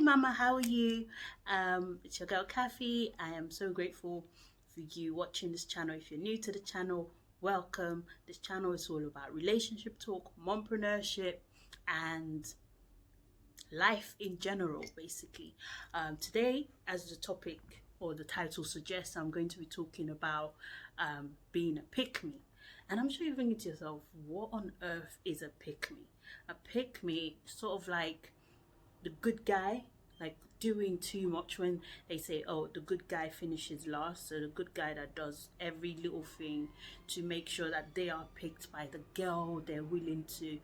Mama, how are you? It's your girl Kathy. I am so grateful for you watching this channel. If you're new to the channel, welcome. This channel is all about relationship talk, mompreneurship, and life in general, basically. Today, as the topic or the title suggests, I'm going to be talking about being a pick-me. And I'm sure you're thinking to yourself, what on earth is a pick-me? A pick-me, sort of like the good guy, like doing too much. When they say, oh, the good guy finishes last, so the good guy that does every little thing to make sure that they are picked by the girl they're willing to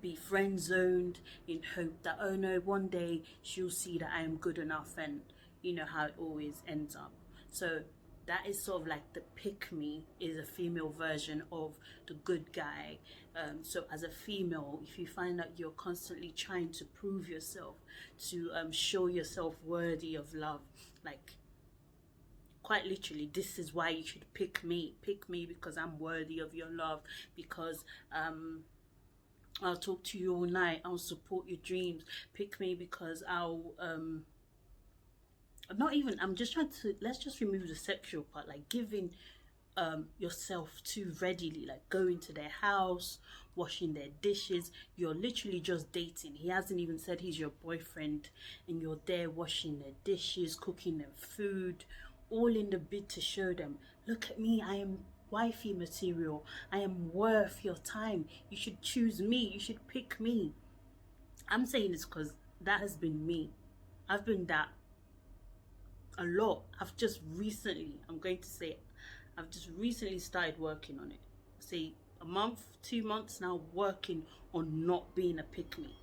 be friend zoned, in hope that, oh no, one day she'll see that I am good enough, and you know how it always ends up. So that is sort of like the pick me is a female version of the good guy. So as a female, if you find that you're constantly trying to prove yourself, to show yourself worthy of love, like quite literally, this is why you should pick me because I'm worthy of your love, because I'll talk to you all night, I'll support your dreams. Pick me because I'll not even, I'm just trying to, let's just remove the sexual part, like giving yourself too readily, like going to their house, washing their dishes. You're literally just dating. He hasn't even said he's your boyfriend, and you're there washing their dishes, cooking them food, all in the bid to show them, look at me, I am wifey material, I am worth your time, you should choose me, you should pick me. I'm saying this because that has been me. I've been that a lot. I've just recently, I'm going to say, I've just recently started working on it. Say a month, 2 months now, working on not being a pick me.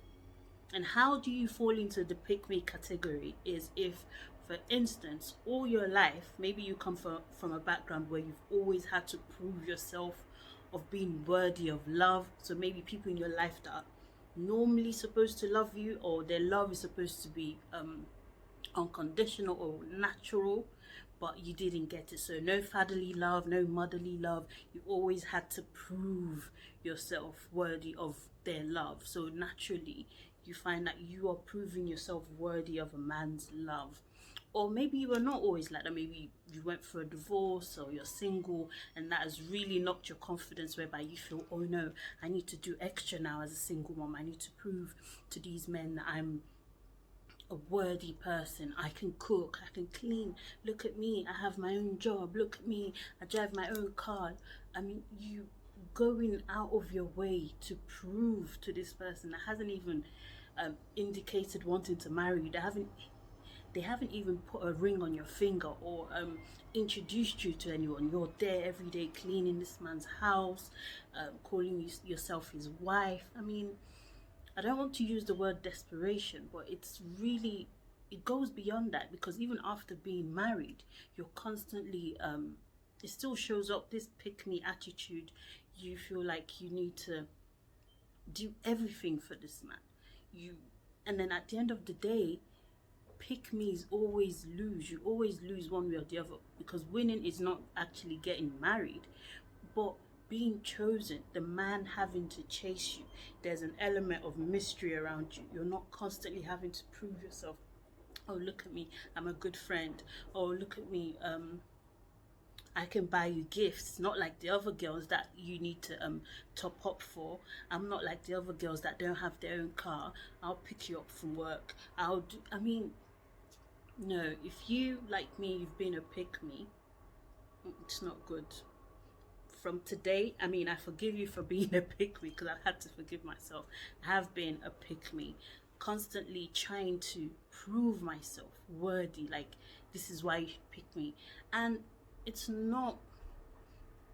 And how do you fall into the pick me category is if, for instance, all your life, maybe you come from a background where you've always had to prove yourself of being worthy of love. So maybe people in your life that are normally supposed to love you, or their love is supposed to be unconditional or natural, but you didn't get it. So no fatherly love, no motherly love. You always had to prove yourself worthy of their love. So naturally you find that you are proving yourself worthy of a man's love. Or maybe you were not always like that. Maybe you went through a divorce, or you're single, and that has really knocked your confidence, whereby you feel, oh no, I need to do extra now as a single mom. I need to prove to these men that I'm a worthy person. I can cook, I can clean, look at me, I have my own job, look at me, I drive my own car. I mean, you going out of your way to prove to this person that hasn't even indicated wanting to marry you, they haven't even put a ring on your finger, or introduced you to anyone. You're there every day cleaning this man's house, calling yourself his wife. I mean, I don't want to use the word desperation, but it's really, it goes beyond that, because even after being married, you're constantly, it still shows up, this pick me attitude. You feel like you need to do everything for this man. And then at the end of the day, pick me's always lose. You always lose one way or the other, because winning is not actually getting married, but being chosen, the man having to chase you. There's an element of mystery around you. You're not constantly having to prove yourself. Oh, look at me, I'm a good friend. Oh, look at me, I can buy you gifts. Not like the other girls that you need to top up for. I'm not like the other girls that don't have their own car. I'll pick you up from work. I mean, no, if you, like me, you've been a pick me, it's not good. From today, I mean, I forgive you for being a pick me, because I've had to forgive myself. I have been a pick me, constantly trying to prove myself worthy, like this is why you should pick me. And it's not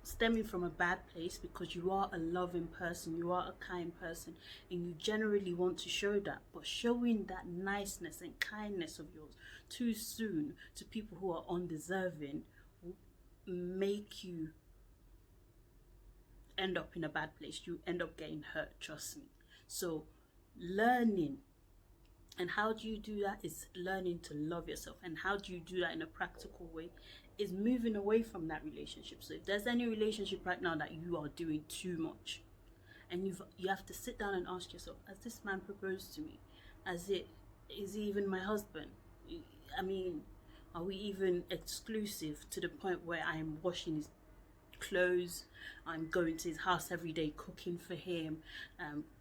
stemming from a bad place, because you are a loving person, you are a kind person, and you generally want to show that. But showing that niceness and kindness of yours too soon to people who are undeserving will make you end up in a bad place. You end up getting hurt, trust me. So learning, and how do you do that, is learning to love yourself. And how do you do that in a practical way, is moving away from that relationship. So if there's any relationship right now that you are doing too much, and you have to sit down and ask yourself, has this man proposed to me? Has it Is he even my husband? I mean, are we even exclusive to the point where I'm washing his clothes, I'm going to his house every day, cooking for him,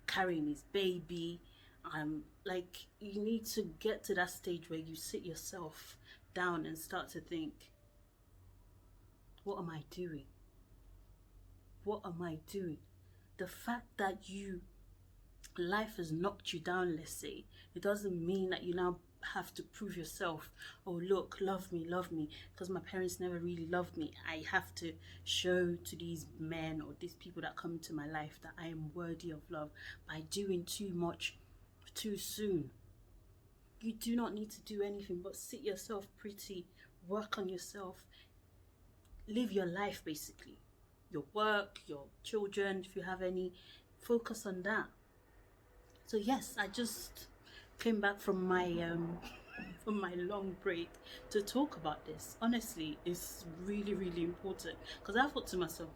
carrying his baby? Like, you need to get to that stage where you sit yourself down and start to think, what am I doing? What am I doing? The fact that life has knocked you down, let's say, it doesn't mean that you now have to prove yourself. Oh, look, love me, because my parents never really loved me. I have to show to these men or these people that come into my life that I am worthy of love by doing too much too soon. You do not need to do anything but sit yourself pretty, work on yourself, live your life basically. Your work, your children, if you have any, focus on that. So yes, I just came back from my from my long break to talk about this. Honestly, it's really, really important, because I thought to myself,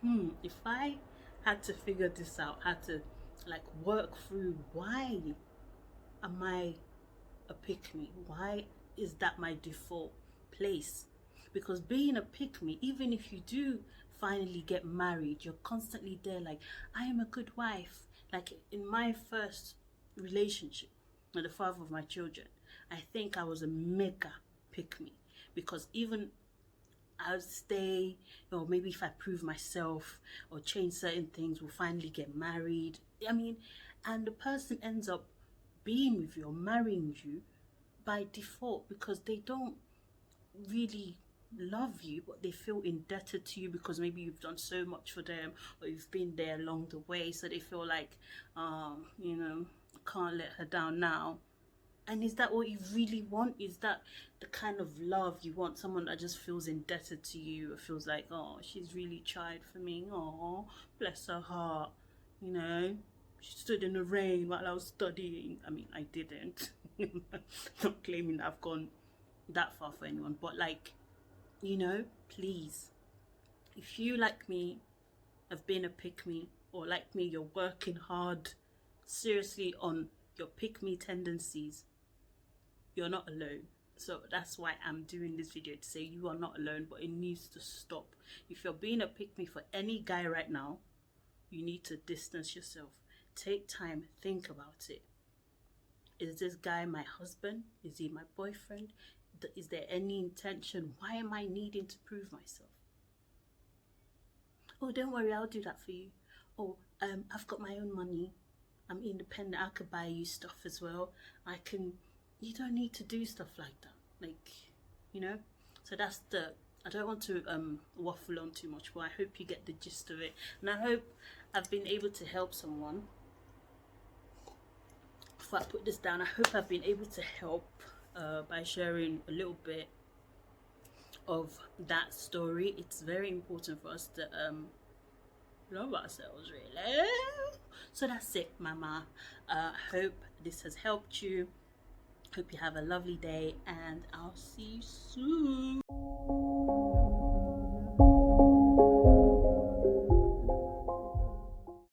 if I had to figure this out, had to like work through why am I a pick me? Why is that my default place? Because being a pick me, even if you do finally get married, you're constantly there like, I am a good wife. Like in my first relationship with the father of my children, I think I was a mega pick me, because even I'll stay, or maybe if I prove myself or change certain things, we'll finally get married. I mean, and the person ends up being with you or marrying you by default, because they don't really love you, but they feel indebted to you because maybe you've done so much for them or you've been there along the way, so they feel like, can't let her down now. And is that what you really want? Is that the kind of love you want? Someone that just feels indebted to you, or feels like, oh, she's really tried for me, oh, bless her heart, she stood in the rain while I was studying. I mean, I didn't. Not claiming that I've gone that far for anyone, but like, please, if you, like me, have been a pick me, or like me, you're working hard seriously on your pick me tendencies, you're not alone. So that's why I'm doing this video, to say you are not alone, but it needs to stop. If you're being a pick me for any guy right now, you need to distance yourself. Take time, think about it. Is this guy my husband? Is he my boyfriend? Is there any intention? Why am I needing to prove myself? Oh, don't worry, I'll do that for you. Oh, I've got my own money. I'm independent. I could buy you stuff as well. You don't need to do stuff like that. Like, so that's I don't want to waffle on too much, but I hope you get the gist of it. And I hope I've been able to help someone. Before I put this down, I hope I've been able to help by sharing a little bit of that story. It's very important for us to love ourselves, really. So that's it, mama. I hope this has helped you. Hope you have a lovely day, and I'll see you soon.